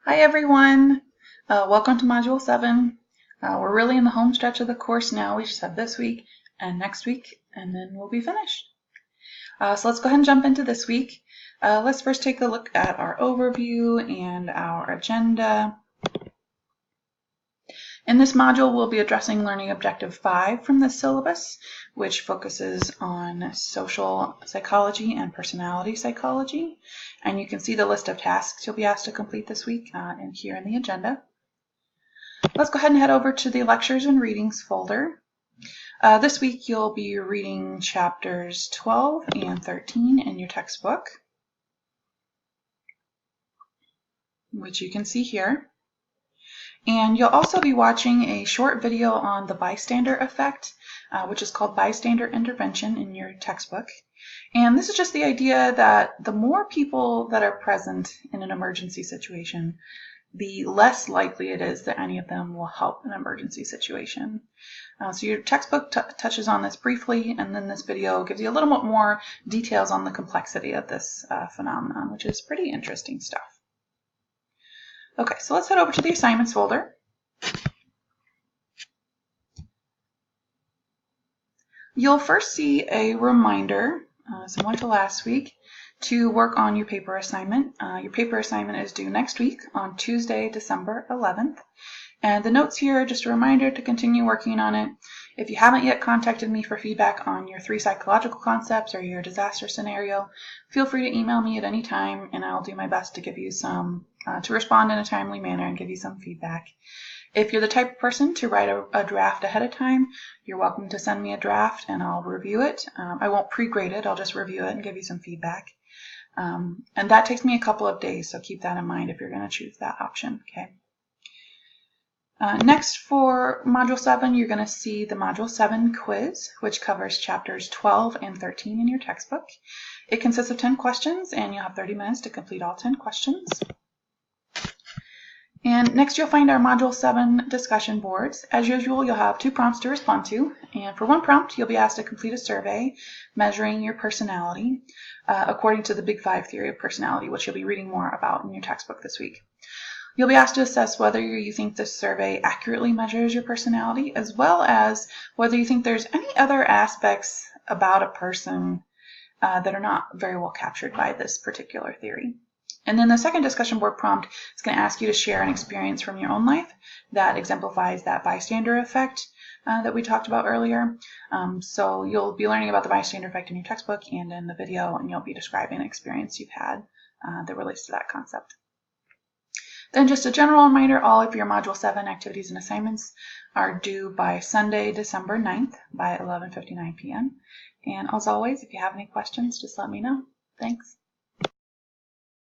Hi everyone, welcome to Module 7. We're really in the home stretch of the course now. We just have this week and next week, and then we'll be finished. So let's go ahead and jump into this week. Let's first take a look at our overview and our agenda. In this module, we'll be addressing Learning Objective 5 from the syllabus, which focuses on social psychology and personality psychology. And you can see the list of tasks you'll be asked to complete this week here in the agenda. Let's go ahead and head over to the Lectures and Readings folder. This week, you'll be reading chapters 12 and 13 in your textbook, which you can see here. And you'll also be watching a short video on the bystander effect, which is called bystander intervention in your textbook. And this is just the idea that the more people that are present in an emergency situation, the less likely it is that any of them will help an emergency situation. So your textbook touches on this briefly, and then this video gives you a little bit more details on the complexity of this phenomenon, which is pretty interesting stuff. Okay, so let's head over to the assignments folder. You'll first see a reminder, similar to last week, to work on your paper assignment. Your paper assignment is due next week on Tuesday, December 11th. And the notes here are just a reminder to continue working on it. If you haven't yet contacted me for feedback on your 3 psychological concepts or your disaster scenario, feel free to email me at any time, and I'll do my best to give you to respond in a timely manner and give you some feedback. If you're the type of person to write a draft ahead of time, you're welcome to send me a draft and I'll review it. I won't pre-grade it, I'll just review it and give you some feedback. And that takes me a couple of days, so keep that in mind if you're going to choose that option. Okay. Next, for Module 7, you're going to see the Module 7 quiz, which covers chapters 12 and 13 in your textbook. It consists of 10 questions, and you'll have 30 minutes to complete all 10 questions. And next, you'll find our Module 7 discussion boards. As usual, you'll have 2 prompts to respond to. And for one prompt, you'll be asked to complete a survey measuring your personality according to the Big 5 theory of personality, which you'll be reading more about in your textbook this week. You'll be asked to assess whether you think this survey accurately measures your personality, as well as whether you think there's any other aspects about a person that are not very well captured by this particular theory. And then the second discussion board prompt is going to ask you to share an experience from your own life that exemplifies that bystander effect that we talked about earlier. So you'll be learning about the bystander effect in your textbook and in the video, and you'll be describing an experience you've had that relates to that concept. Then just a general reminder, all of your Module 7 activities and assignments are due by Sunday, December 9th by 11:59 p.m. And as always, if you have any questions, just let me know. Thanks.